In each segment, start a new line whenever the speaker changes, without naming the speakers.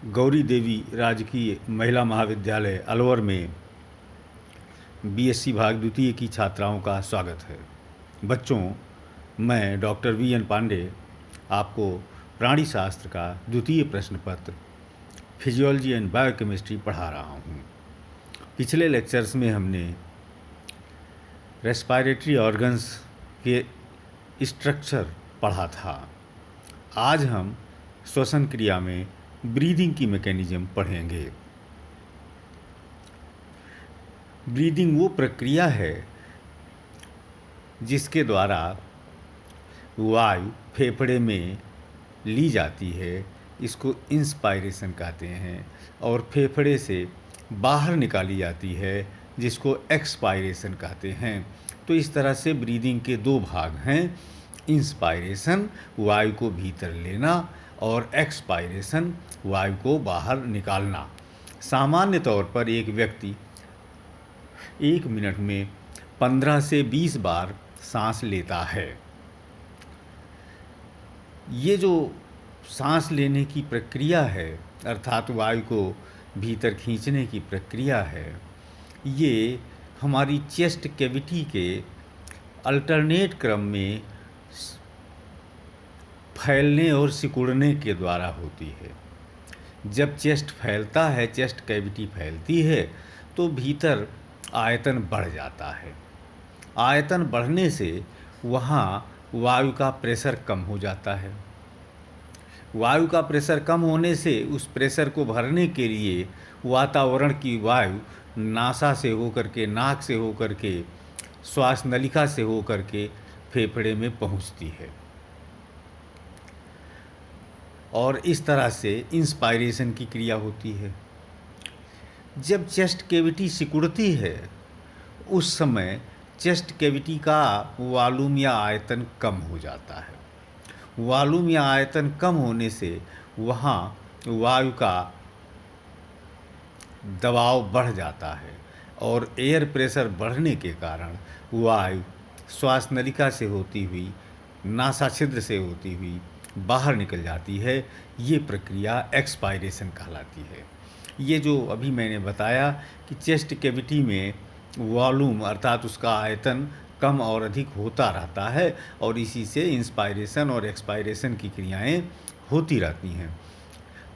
गौरी देवी राजकीय महिला महाविद्यालय अलवर में बीएससी भाग द्वितीय की छात्राओं का स्वागत है। बच्चों, मैं डॉक्टर वी.एन. पांडे आपको प्राणी शास्त्र का द्वितीय प्रश्न पत्र फिजियोलॉजी एंड बायोकेमिस्ट्री पढ़ा रहा हूँ। पिछले लेक्चर्स में हमने रेस्पिरेटरी ऑर्गन्स के स्ट्रक्चर पढ़ा था। आज हम श्वसन क्रिया में ब्रीदिंग की मैकेनिज्म पढ़ेंगे। ब्रीदिंग वो प्रक्रिया है जिसके द्वारा वायु फेफड़े में ली जाती है, इसको इंस्पायरेशन कहते हैं, और फेफड़े से बाहर निकाली जाती है जिसको एक्सपायरेशन कहते हैं। तो इस तरह से ब्रीदिंग के दो भाग हैं, इंस्पायरेशन वायु को भीतर लेना और एक्सपायरेशन वायु को बाहर निकालना। सामान्य तौर पर एक व्यक्ति 1 मिनट में 15 से 20 बार सांस लेता है। ये जो सांस लेने की प्रक्रिया है, अर्थात वायु को भीतर खींचने की प्रक्रिया है, ये हमारी चेस्ट कैविटी के अल्टरनेट क्रम में फैलने और सिकुड़ने के द्वारा होती है। जब चेस्ट फैलता है, चेस्ट कैविटी फैलती है, तो भीतर आयतन बढ़ जाता है। आयतन बढ़ने से वहाँ वायु का प्रेशर कम हो जाता है। वायु का प्रेशर कम होने से उस प्रेशर को भरने के लिए वातावरण की वायु नासा से होकर के, नाक से होकर के, श्वास नलिका से होकर के फेफड़े में पहुँचती है, और इस तरह से इंस्पायरेशन की क्रिया होती है। जब चेस्ट कैविटी सिकुड़ती है, उस समय चेस्ट कैविटी का वॉल्यूम या आयतन कम हो जाता है। वॉल्यूम या आयतन कम होने से वहाँ वायु का दबाव बढ़ जाता है, और एयर प्रेशर बढ़ने के कारण वायु श्वास नलिका से होती हुई, नासा छिद्र से होती हुई बाहर निकल जाती है। ये प्रक्रिया एक्सपायरेशन कहलाती है। ये जो अभी मैंने बताया कि चेस्ट कैविटी में वॉल्यूम अर्थात उसका आयतन कम और अधिक होता रहता है, और इसी से इंस्पायरेशन और एक्सपायरेशन की क्रियाएं होती रहती हैं।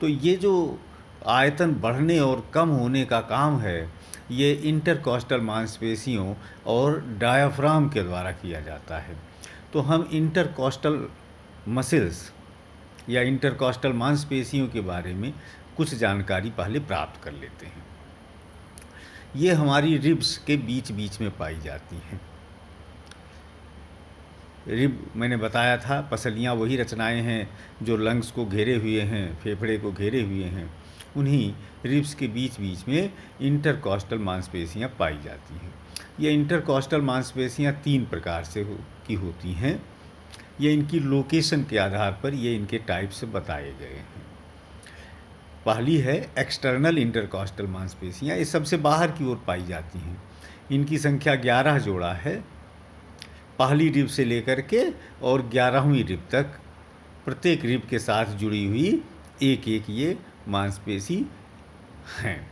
तो ये जो आयतन बढ़ने और कम होने का काम है, ये इंटरकॉस्टल मांसपेशियों और डायाफ्राम के द्वारा किया जाता है। तो हम इंटरकॉस्टल मसल्स या इंटरकॉस्टल मांसपेशियों के बारे में कुछ जानकारी पहले प्राप्त कर लेते हैं। ये हमारी रिब्स के बीच बीच में पाई जाती हैं। रिब मैंने बताया था, पसलियाँ वही रचनाएं हैं जो लंग्स को घेरे हुए हैं, फेफड़े को घेरे हुए हैं। उन्हीं रिब्स के बीच बीच में इंटरकॉस्टल मांसपेशियाँ पाई जाती हैं। ये इंटरकॉस्टल मांसपेशियाँ 3 प्रकार से की होती हैं। ये इनकी लोकेशन के आधार पर ये इनके टाइप्स बताए गए हैं। पहली है एक्सटर्नल इंटरकॉस्टल मांसपेशियाँ। ये सबसे बाहर की ओर पाई जाती हैं। इनकी संख्या 11 जोड़ा है। पहली रिब से लेकर के और 11वीं रिब तक प्रत्येक रिब के साथ जुड़ी हुई एक एक ये मांसपेशी हैं।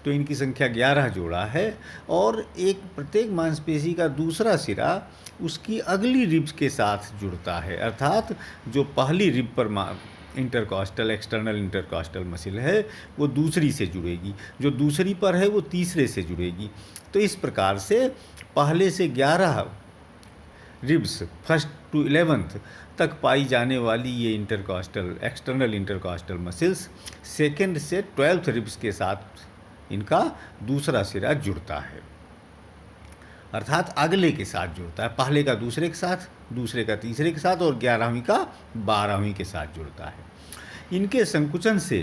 तो इनकी संख्या 11 जोड़ा है, और एक प्रत्येक मांसपेशी का दूसरा सिरा उसकी अगली रिब्स के साथ जुड़ता है, अर्थात जो पहली रिब पर इंटरकॉस्टल एक्सटर्नल इंटरकॉस्टल मसल है वो दूसरी से जुड़ेगी, जो दूसरी पर है वो तीसरे से जुड़ेगी। तो इस प्रकार से पहले से 11 रिब्स फर्स्ट टू 11th तक पाई जाने वाली ये intercostal external intercostal muscles second से 12th रिब्स के साथ इनका दूसरा सिरा जुड़ता है, अर्थात अगले के साथ जुड़ता है। पहले का दूसरे के साथ, दूसरे का तीसरे के साथ, और 11वीं का 12वीं के साथ जुड़ता है। इनके संकुचन से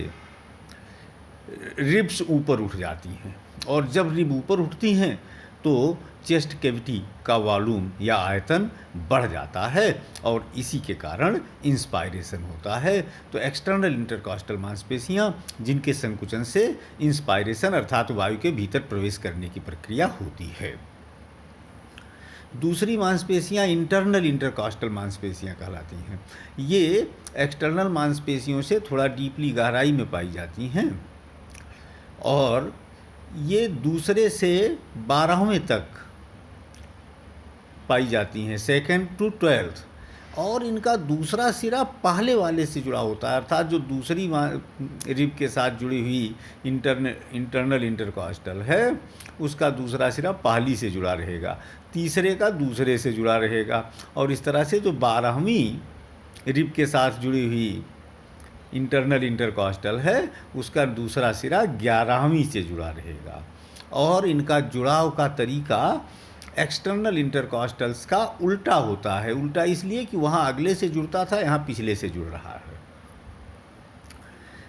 रिब्स ऊपर उठ जाती हैं, और जब रिब ऊपर उठती हैं तो चेस्ट कैविटी का वॉल्यूम या आयतन बढ़ जाता है, और इसी के कारण इंस्पायरेशन होता है। तो एक्सटर्नल इंटरकॉस्टल मांसपेशियाँ जिनके संकुचन से इंस्पायरेशन अर्थात वायु के भीतर प्रवेश करने की प्रक्रिया होती है। दूसरी मांसपेशियां इंटरनल इंटरकॉस्टल मांसपेशियां कहलाती हैं। ये एक्सटर्नल मांसपेशियों से थोड़ा डीपली गहराई में पाई जाती हैं और ये दूसरे से 12वें तक पाई जाती हैं, 2nd to 12th। और इनका दूसरा सिरा पहले वाले से जुड़ा होता है, अर्थात जो दूसरी रिब के साथ जुड़ी हुई इंटरनल इंटरकॉस्टल है उसका दूसरा सिरा पहली से जुड़ा रहेगा, तीसरे का दूसरे से जुड़ा रहेगा, और इस तरह से जो 12वीं रिब के साथ जुड़ी हुई इंटरनल इंटरकॉस्टल है उसका दूसरा सिरा 11वीं से जुड़ा रहेगा। और इनका जुड़ाव का तरीका एक्सटर्नल इंटरकॉस्टल्स का उल्टा होता है। उल्टा इसलिए कि वहाँ अगले से जुड़ता था, यहाँ पिछले से जुड़ रहा है।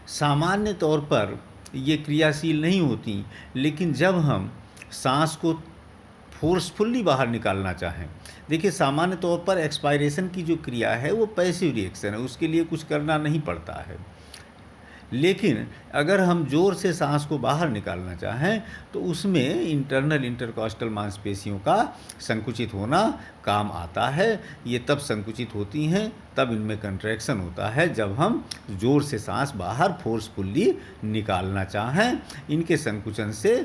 सामान्य तौर पर ये क्रियाशील नहीं होती, लेकिन जब हम सांस को फोर्सफुल्ली बाहर निकालना चाहें, देखिए सामान्य तौर पर एक्सपायरेशन की जो क्रिया है वो पैसिव रिएक्शन है, उसके लिए कुछ करना नहीं पड़ता है। लेकिन अगर हम ज़ोर से सांस को बाहर निकालना चाहें तो उसमें इंटरनल इंटरकॉस्टल मांसपेशियों का संकुचित होना काम आता है। ये तब संकुचित होती हैं, तब इनमें कंट्रैक्शन होता है जब हम ज़ोर से सांस बाहर फोर्सफुल्ली निकालना चाहें। इनके संकुचन से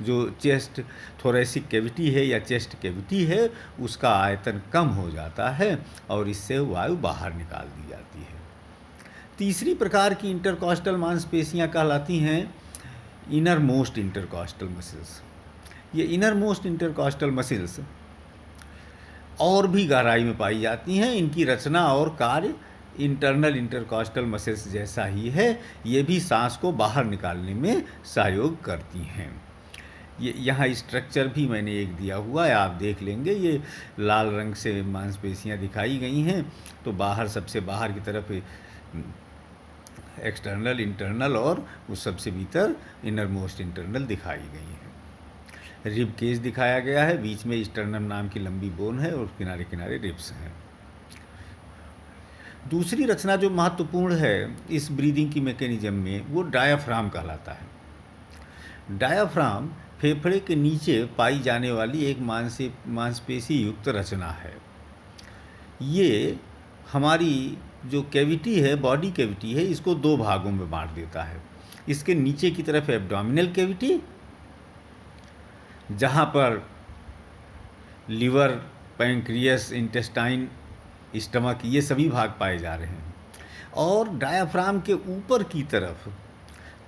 जो चेस्ट थोरेसिक कैविटी है या चेस्ट कैविटी है उसका आयतन कम हो जाता है और इससे वायु बाहर निकाल दी जाती है। तीसरी प्रकार की इंटरकॉस्टल मांसपेशियां कहलाती हैं इनर मोस्ट इंटरकॉस्टल मसल्स। ये इनर मोस्ट इंटरकॉस्टल मसल्स और भी गहराई में पाई जाती हैं। इनकी रचना और कार्य इंटरनल इंटरकॉस्टल मसल्स जैसा ही है, ये भी सांस को बाहर निकालने में सहयोग करती हैं। ये यहाँ स्ट्रक्चर भी मैंने एक दिया हुआ है, आप देख लेंगे। ये लाल रंग से मांसपेशियाँ दिखाई गई हैं, तो बाहर सबसे बाहर की तरफ एक्सटर्नल इंटरनल और उस सबसे भीतर इनर मोस्ट इंटरनल दिखाई गई है। रिब केज दिखाया गया है, बीच में स्टर्नम नाम की लंबी बोन है और किनारे किनारे रिब्स हैं। दूसरी रचना जो महत्वपूर्ण है इस ब्रीदिंग की मैकेनिज्म में वो डायाफ्राम कहलाता है। डायाफ्राम फेफड़े के नीचे पाई जाने वाली एक मांसपेशी युक्त रचना है। ये हमारी जो कैविटी है, बॉडी कैविटी है, इसको दो भागों में बांट देता है। इसके नीचे की तरफ एब्डोमिनल कैविटी, जहाँ पर लिवर, पैंक्रियस, इंटेस्टाइन, स्टमक ये सभी भाग पाए जा रहे हैं। और डायाफ्राम के ऊपर की तरफ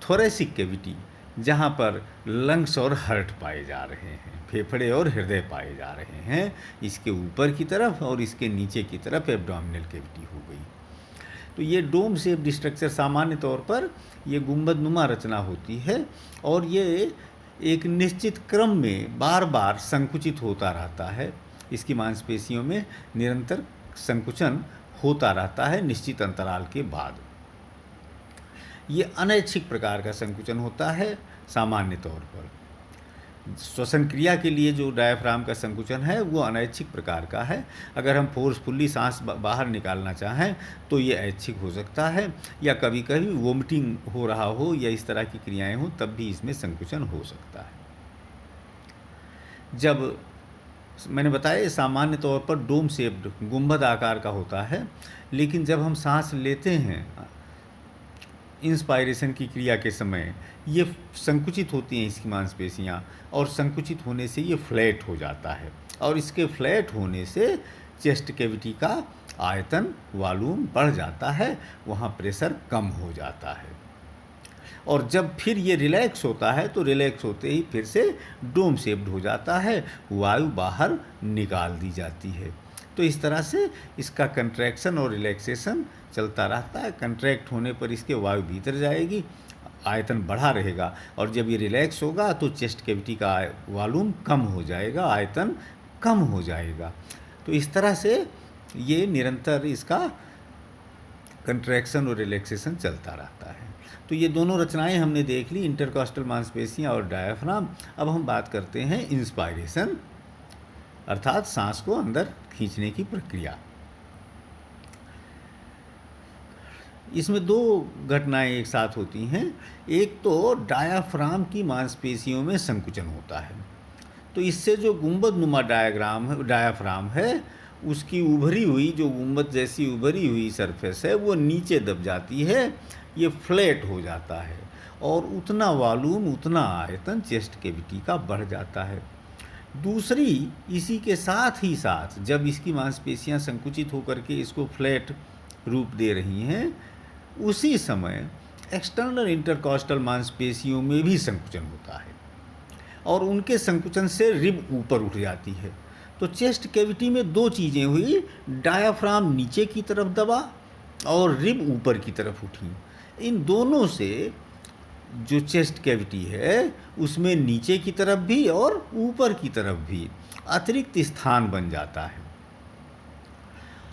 थोरेसिक कैविटी, जहाँ पर लंग्स और हार्ट पाए जा रहे हैं, फेफड़े और हृदय पाए जा रहे हैं। इसके ऊपर की तरफ और इसके नीचे की तरफ एब्डोमिनल कैविटी हो गई। तो ये डोम शेप्ड स्ट्रक्चर सामान्य तौर पर ये गुंबदनुमा रचना होती है और ये एक निश्चित क्रम में बार बार संकुचित होता रहता है। इसकी मांसपेशियों में निरंतर संकुचन होता रहता है निश्चित अंतराल के बाद। ये अनैच्छिक प्रकार का संकुचन होता है सामान्य तौर पर। श्वसन क्रिया के लिए जो डायाफ्राम का संकुचन है वो अनैच्छिक प्रकार का है। अगर हम फोर्सफुल्ली सांस बाहर निकालना चाहें तो ये ऐच्छिक हो सकता है, या कभी कभी वोमिटिंग हो रहा हो या इस तरह की क्रियाएं हों तब भी इसमें संकुचन हो सकता है। जब मैंने बताया सामान्य तौर पर डोम शेप्ड गुंबद आकार का होता है, लेकिन जब हम सांस लेते हैं इंस्पायरेशन की क्रिया के समय ये संकुचित होती हैं इसकी मांसपेशियाँ, और संकुचित होने से ये फ्लैट हो जाता है और इसके फ्लैट होने से चेस्ट कैविटी का आयतन, वॉल्यूम बढ़ जाता है, वहाँ प्रेशर कम हो जाता है। और जब फिर ये रिलैक्स होता है तो रिलैक्स होते ही फिर से डोम शेप्ड हो जाता है, वायु बाहर निकाल दी जाती है। तो इस तरह से इसका कंट्रैक्शन और रिलैक्सेशन चलता रहता है। कंट्रैक्ट होने पर इसके वायु भीतर जाएगी, आयतन बढ़ा रहेगा, और जब ये रिलैक्स होगा तो चेस्ट कैविटी का वॉल्यूम कम हो जाएगा, आयतन कम हो जाएगा। तो इस तरह से ये निरंतर इसका कंट्रैक्शन और रिलैक्सेशन चलता रहता है। तो ये दोनों रचनाएं हमने देख ली, इंटरकॉस्टल मांसपेशियाँ और डायाफ्राम। अब हम बात करते हैं इंस्पायरेशन, अर्थात सांस को अंदर खींचने की प्रक्रिया। इसमें दो घटनाएं एक साथ होती हैं। एक तो डायाफ्राम की मांसपेशियों में संकुचन होता है, तो इससे जो गुंबदनुमा डायाफ्राम है, उसकी उभरी हुई, जो गुंबद जैसी उभरी हुई सरफेस है, वो नीचे दब जाती है, ये फ्लैट हो जाता है और उतना वॉल्यूम, उतना आयतन चेस्ट कैविटी का बढ़ जाता है। दूसरी, इसी के साथ ही साथ जब इसकी मांसपेशियां संकुचित होकर के इसको फ्लैट रूप दे रही हैं, उसी समय एक्सटर्नल इंटरकॉस्टल मांसपेशियों में भी संकुचन होता है और उनके संकुचन से रिब ऊपर उठ जाती है। तो चेस्ट कैविटी में दो चीज़ें हुई, डायाफ्राम नीचे की तरफ दबा और रिब ऊपर की तरफ उठी। इन दोनों से जो चेस्ट कैविटी है उसमें नीचे की तरफ भी और ऊपर की तरफ भी अतिरिक्त स्थान बन जाता है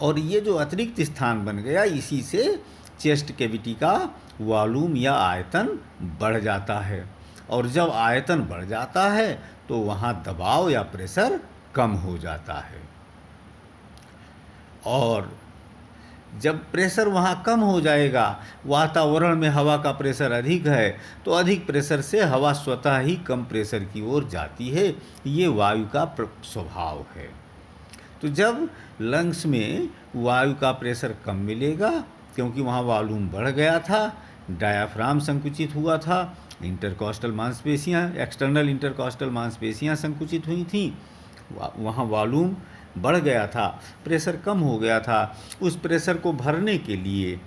और ये जो अतिरिक्त स्थान बन गया, इसी से चेस्ट कैविटी का वॉल्यूम या आयतन बढ़ जाता है और जब आयतन बढ़ जाता है तो वहाँ दबाव या प्रेशर कम हो जाता है और जब प्रेशर वहाँ कम हो जाएगा, वातावरण में हवा का प्रेशर अधिक है तो अधिक प्रेशर से हवा स्वतः ही कम प्रेशर की ओर जाती है। ये वायु का स्वभाव है। तो जब लंग्स में वायु का प्रेशर कम मिलेगा, क्योंकि वहाँ वॉल्यूम बढ़ गया था, डायाफ्राम संकुचित हुआ था, इंटरकॉस्टल मांसपेशियाँ, एक्सटर्नल इंटरकॉस्टल मांसपेशियाँ संकुचित हुई थीं, वहाँ वॉल्यूम बढ़ गया था, प्रेशर कम हो गया था। उस प्रेशर को भरने के लिए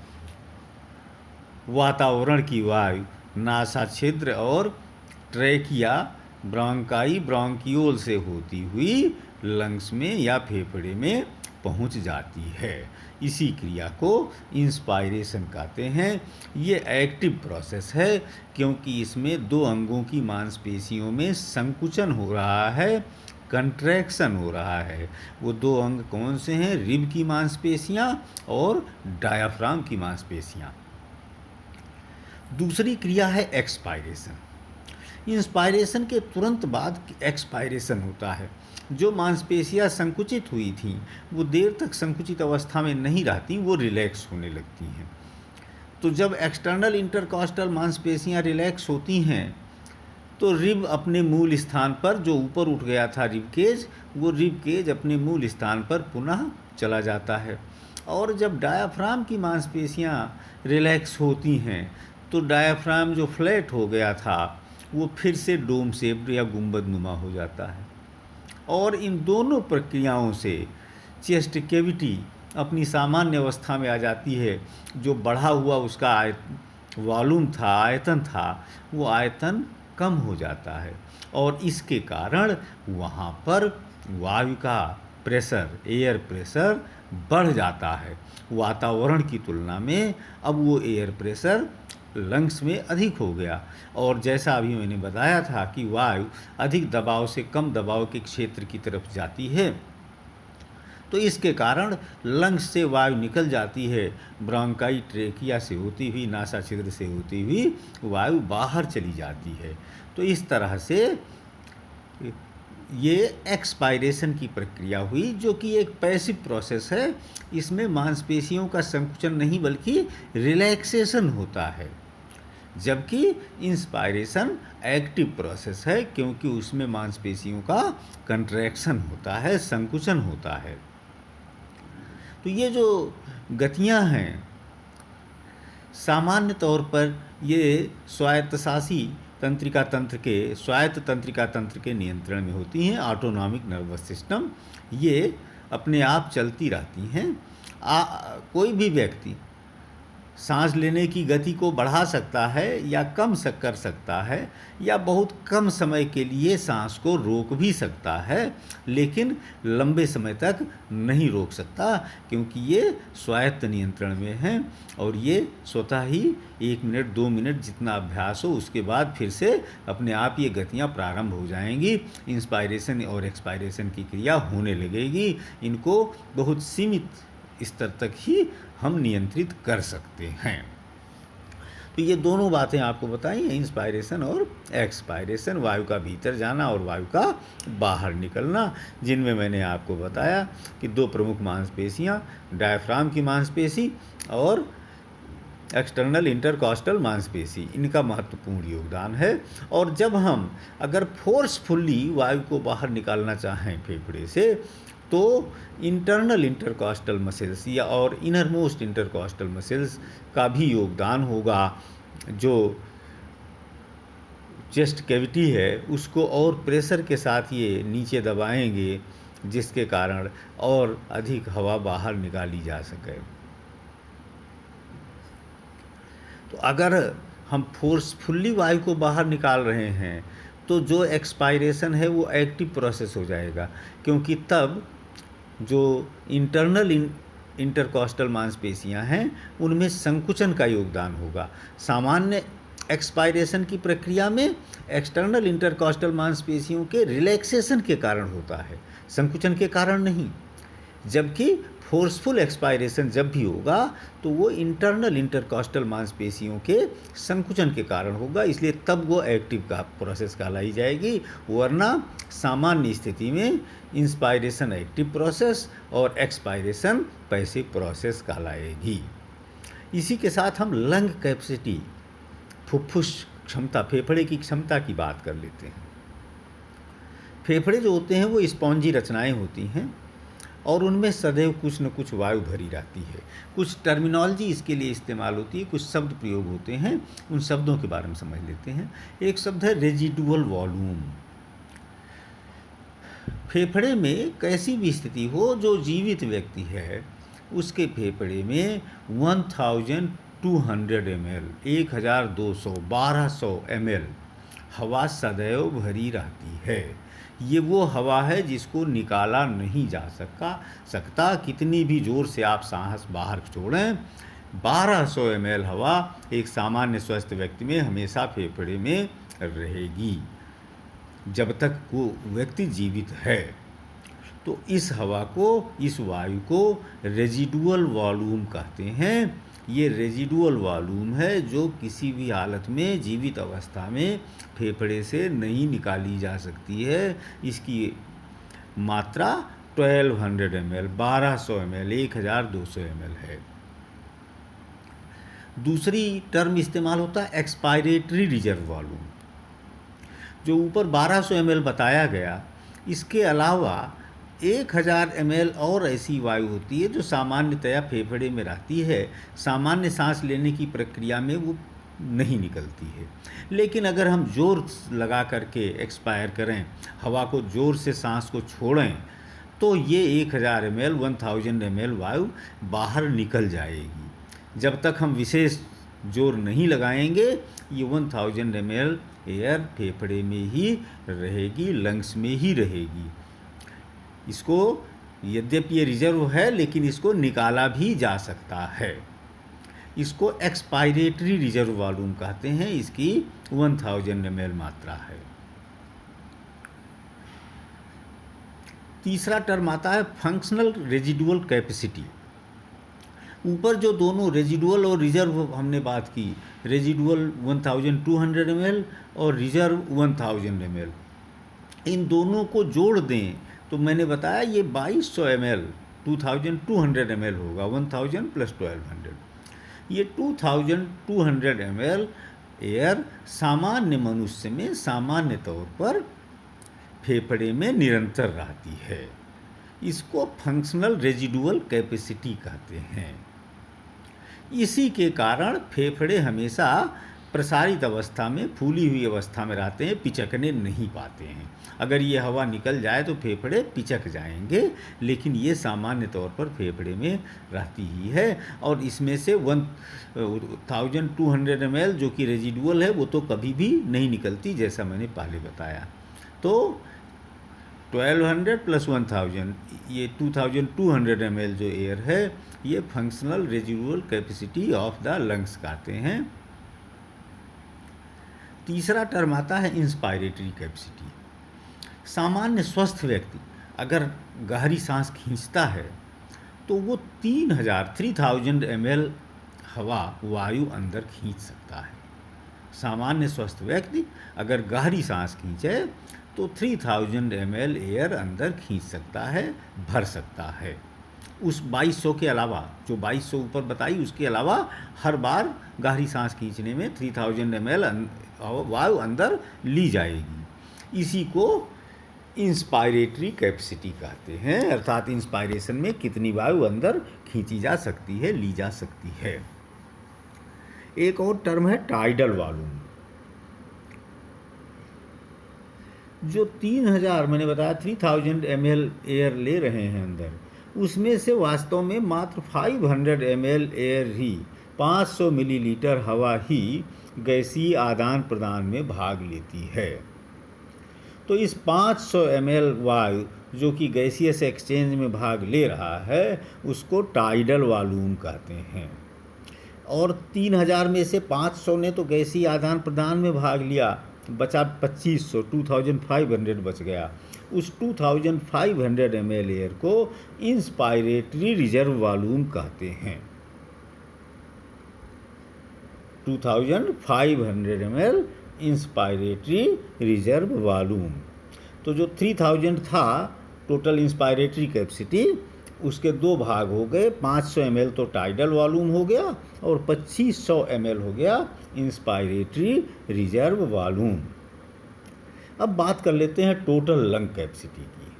वातावरण की वायु नासा छिद्र और ट्रैकिया, ब्रोंकाई, ब्रोंकियोल से होती हुई लंग्स में या फेफड़े में पहुंच जाती है। इसी क्रिया को इंस्पायरेशन कहते हैं। ये एक्टिव प्रोसेस है क्योंकि इसमें दो अंगों की मांसपेशियों में संकुचन हो रहा है, कंट्रैक्शन हो रहा है। वो दो अंग कौन से हैं? रिब की मांसपेशियाँ और डायाफ्राम की मांसपेशियाँ। दूसरी क्रिया है एक्सपायरेशन। इंस्पायरेशन के तुरंत बाद एक्सपायरेशन होता है। जो मांसपेशियाँ संकुचित हुई थीं वो देर तक संकुचित अवस्था में नहीं रहती, वो रिलैक्स होने लगती हैं। तो जब एक्सटर्नल इंटरकॉस्टल मांसपेशियाँ रिलैक्स होती हैं तो रिब अपने मूल स्थान पर, जो ऊपर उठ गया था रिब केज, वो रिब केज अपने मूल स्थान पर पुनः चला जाता है। और जब डायाफ्राम की मांसपेशियाँ रिलैक्स होती हैं तो डायाफ्राम जो फ्लैट हो गया था वो फिर से डोम शेप्ड या गुंबदनुमा हो जाता है। और इन दोनों प्रक्रियाओं से चेस्ट कैविटी अपनी सामान्य अवस्था में आ जाती है। जो बढ़ा हुआ उसका वॉल्यूम था, आयतन था, वो आयतन कम हो जाता है और इसके कारण वहाँ पर वायु का प्रेशर, एयर प्रेशर बढ़ जाता है। वातावरण की तुलना में अब वो एयर प्रेशर लंग्स में अधिक हो गया और जैसा अभी मैंने बताया था कि वायु अधिक दबाव से कम दबाव के क्षेत्र की तरफ जाती है, तो इसके कारण लंग्स से वायु निकल जाती है। ब्रोंकाई, ट्रेकिया से होती हुई, नासा छिद्र से होती हुई वायु बाहर चली जाती है। तो इस तरह से ये एक्सपायरेशन की प्रक्रिया हुई, जो कि एक पैसिव प्रोसेस है। इसमें मांसपेशियों का संकुचन नहीं बल्कि रिलैक्सेशन होता है, जबकि इंस्पायरेशन एक्टिव प्रोसेस है क्योंकि उसमें मांसपेशियों का कंट्रैक्शन होता है, संकुचन होता है। तो ये जो गतियां हैं सामान्य तौर पर ये स्वायत्तशासी तंत्रिका तंत्र के नियंत्रण में होती हैं। ऑटोनॉमिक नर्वस सिस्टम, ये अपने आप चलती रहती हैं। कोई भी व्यक्ति सांस लेने की गति को बढ़ा सकता है या कम कर सकता है या बहुत कम समय के लिए सांस को रोक भी सकता है, लेकिन लंबे समय तक नहीं रोक सकता क्योंकि ये स्वायत्त नियंत्रण में है और ये स्वतः ही 1 मिनट 2 मिनट जितना अभ्यास हो उसके बाद फिर से अपने आप ये गतियाँ प्रारंभ हो जाएंगी। इंस्पायरेशन और एक्सपायरेशन की क्रिया होने लगेगी। इनको बहुत सीमित स्तर तक ही हम नियंत्रित कर सकते हैं। तो ये दोनों बातें आपको बताई हैं, इंस्पायरेशन और एक्सपायरेशन, वायु का भीतर जाना और वायु का बाहर निकलना, जिनमें मैंने आपको बताया कि 2 प्रमुख मांसपेशियां, डायफ्राम की मांसपेशी और एक्सटर्नल इंटरकॉस्टल मांसपेशी, इनका महत्वपूर्ण योगदान है। और जब हम अगर फोर्सफुली वायु को बाहर निकालना चाहें फेफड़े से, तो इंटरनल इंटरकॉस्टल मसल्स या और इनर मोस्ट इंटरकॉस्टल मसल्स का भी योगदान होगा, जो चेस्ट कैविटी है उसको और प्रेशर के साथ ये नीचे दबाएंगे, जिसके कारण और अधिक हवा बाहर निकाली जा सके। तो अगर हम फोर्सफुली वायु को बाहर निकाल रहे हैं तो जो एक्सपायरेशन है वो एक्टिव प्रोसेस हो जाएगा, क्योंकि तब जो इंटरनल इंटरकॉस्टल मांसपेशियां हैं उनमें संकुचन का योगदान होगा। सामान्य एक्सपायरेशन की प्रक्रिया में एक्सटर्नल इंटरकॉस्टल मांसपेशियों के रिलैक्सेशन के कारण होता है, संकुचन के कारण नहीं। जबकि फोर्सफुल एक्सपायरेशन जब भी होगा तो वो इंटरनल इंटरकॉस्टल मांसपेशियों के संकुचन के कारण होगा, इसलिए तब वो एक्टिव का प्रोसेस कहलाई जाएगी। वरना सामान्य स्थिति में इंस्पायरेशन एक्टिव प्रोसेस और एक्सपायरेशन पैसिव प्रोसेस कहलाएगी। इसी के साथ हम लंग कैपेसिटी, फुफ्फुस क्षमता, फेफड़े की क्षमता की बात कर लेते हैं। फेफड़े जो होते हैं वो स्पॉन्जी रचनाएं होती हैं और उनमें सदैव कुछ न कुछ वायु भरी रहती है। कुछ टर्मिनोलॉजी इसके लिए इस्तेमाल होती है, कुछ शब्द प्रयोग होते हैं, उन शब्दों के बारे में समझ लेते हैं। एक शब्द है रेजिडुअल वॉल्यूम। फेफड़े में कैसी भी स्थिति हो, जो जीवित व्यक्ति है उसके फेफड़े में 1200 ml 1200 ml हवा सदैव भरी रहती है। ये वो हवा है जिसको निकाला नहीं जा सकता। कितनी भी ज़ोर से आप सांस बाहर छोड़ें, 1200 ml हवा एक सामान्य स्वस्थ व्यक्ति में हमेशा फेफड़े में रहेगी जब तक वो व्यक्ति जीवित है। तो इस हवा को, इस वायु को रेजिडुअल वॉल्यूम कहते हैं। ये रेजिडुअल वॉल्यूम है जो किसी भी हालत में जीवित अवस्था में फेफड़े से नहीं निकाली जा सकती है। इसकी मात्रा 1200 ml 1200 ml 1200 ml है। दूसरी टर्म इस्तेमाल होता है एक्सपायरेटरी रिजर्व वॉल्यूम। जो ऊपर 1200 ml बताया गया, इसके अलावा 1000 ml और ऐसी वायु होती है जो सामान्यतया फेफड़े में रहती है। सामान्य सांस लेने की प्रक्रिया में वो नहीं निकलती है, लेकिन अगर हम जोर लगा करके एक्सपायर करें, हवा को जोर से सांस को छोड़ें, तो ये 1000 ml 1000 ml वायु बाहर निकल जाएगी। जब तक हम विशेष जोर नहीं लगाएंगे, ये 1000 ml एयर फेफड़े में ही रहेगी, लंग्स में ही रहेगी। इसको यद्यपि ये रिजर्व है, लेकिन इसको निकाला भी जा सकता है। इसको एक्सपायरेटरी रिजर्व वॉल्यूम कहते हैं। इसकी 1000 ml मात्रा है। तीसरा टर्म आता है फंक्शनल रेजिडुअल कैपेसिटी। ऊपर जो दोनों रेजिडुअल और रिजर्व हमने बात की, रेजिडुअल 1200 ml और रिजर्व 1000 ml, इन दोनों को जोड़ दें तो मैंने बताया ये 2200 ml 2200 ml होगा। 1000 + 1200, ये 2200 ml एयर सामान्य मनुष्य में सामान्य तौर पर फेफड़े में निरंतर रहती है। इसको फंक्शनल रेजिडुअल कैपेसिटी कहते हैं। इसी के कारण फेफड़े हमेशा प्रसारित अवस्था में, फूली हुई अवस्था में रहते हैं, पिचकने नहीं पाते हैं। अगर ये हवा निकल जाए तो फेफड़े पिचक जाएंगे, लेकिन ये सामान्य तौर पर फेफड़े में रहती ही है। और इसमें से 1200 ml जो कि रेजिडुअल है, वो तो कभी भी नहीं निकलती, जैसा मैंने पहले बताया। तो 1200 + 1000, ये 2200 ml जो एयर है, ये functional residual capacity of the lungs कहते हैं। तीसरा टर्म आता है इंस्पायरेटरी कैपेसिटी। सामान्य स्वस्थ व्यक्ति अगर गहरी सांस खींचता है तो वो 3000 ml हवा वायु अंदर खींच सकता है। सामान्य स्वस्थ व्यक्ति अगर गहरी सांस खींचे तो 3000 ml एयर अंदर खींच सकता है, भर सकता है। उस 2200 के अलावा, जो 2200 ऊपर बताई उसके अलावा हर बार गहरी सांस खींचने में 3000 ml वायु अंदर ली जाएगी। इसी को इंस्पायरेटरी कैपेसिटी कहते हैं, अर्थात इंस्पायरेशन में कितनी वायु अंदर खींची जा सकती है, ली जा सकती है। एक और टर्म है टाइडल वॉल्यूम। जो 3000 मैंने बताया 3000 ml एयर ले रहे हैं अंदर, उसमें से वास्तव में मात्र 500 ml एयर ही, 500 मिलीलीटर हवा ही गैसीय आदान प्रदान में भाग लेती है। तो इस 500 ml वायु जो कि गैसियस एक्सचेंज में भाग ले रहा है उसको टाइडल वॉल्यूम कहते हैं। और 3000 में से 500 ने तो गैसीय आदान प्रदान में भाग लिया, बचा 2500, 2500 बच गया। उस 2500 ml एयर को इंस्पायरेटरी रिजर्व वॉल्यूम कहते हैं। 2500 ml इंस्पायरेटरी रिजर्व वॉल्यूम। तो जो 3000 था टोटल इंस्पायरेटरी कैपेसिटी, उसके दो भाग हो गए, 500 ml तो टाइडल वॉल्यूम हो गया और 2500 ml हो गया इंस्पायरेटरी रिजर्व वॉल्यूम। अब बात कर लेते हैं टोटल लंग कैपेसिटी की।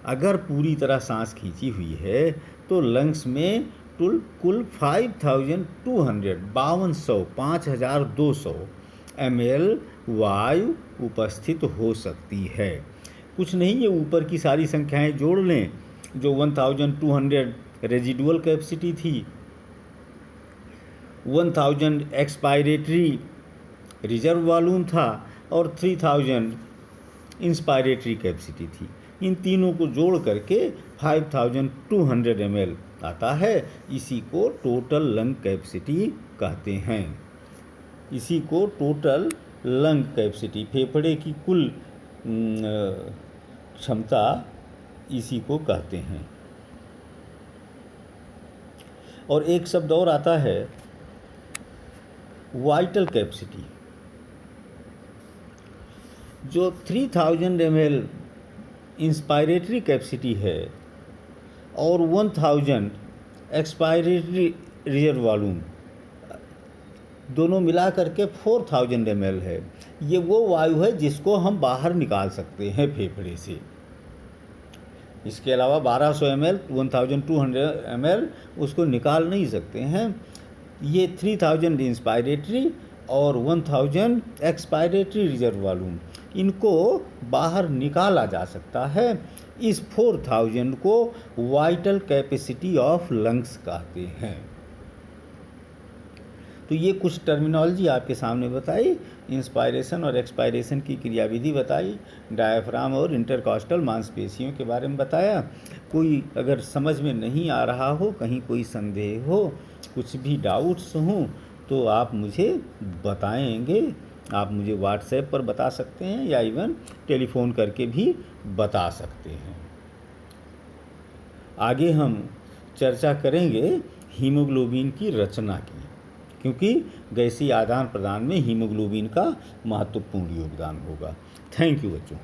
अगर पूरी तरह सांस खींची हुई है तो लंग्स में कुल 5200 ml वायु उपस्थित हो सकती है। कुछ नहीं, ये ऊपर की सारी संख्याएं जोड़ लें। जो 1200 रेजिडुअल कैपेसिटी थी, 1000 एक्सपायरेटरी रिजर्व वॉल्यूम था और 3000 इंस्पायरेटरी कैपेसिटी थी। इन तीनों को जोड़ करके 5200 ml आता है। इसी को टोटल लंग कैपेसिटी कहते हैं। इसी को टोटल लंग कैपेसिटी, फेफड़े की कुल क्षमता, इसी को कहते हैं। और एक शब्द और आता है वाइटल कैपेसिटी। जो 3000 ml इंस्पायरेटरी कैपेसिटी है और 1000 एक्सपायरेटरी रिजर्व वॉल्यूम, दोनों मिला करके 4000 ml है। ये वो वायु है जिसको हम बाहर निकाल सकते हैं फेफड़े से। इसके अलावा 1200 ml, 1200 ml उसको निकाल नहीं सकते हैं। ये 3000 इंस्पायरेटरी और 1000 एक्सपायरेटरी रिजर्व वॉल्यूम, इनको बाहर निकाला जा सकता है। इस 4000 को वाइटल कैपेसिटी ऑफ लंग्स कहते हैं। तो ये कुछ टर्मिनोलॉजी आपके सामने बताई, इंस्पायरेशन और एक्सपायरेशन की क्रियाविधि बताई, डायफ्राम और इंटरकॉस्टल मांसपेशियों के बारे में बताया। कोई अगर समझ में नहीं आ रहा हो, कहीं कोई संदेह हो, कुछ भी डाउट्स हों, तो आप मुझे बताएंगे। आप मुझे व्हाट्सएप पर बता सकते हैं या इवन टेलीफोन करके भी बता सकते हैं। आगे हम चर्चा करेंगे हीमोग्लोबिन की रचना की, क्योंकि गैसीय आदान प्रदान में हीमोग्लोबिन का महत्वपूर्ण योगदान होगा। थैंक यू बच्चों।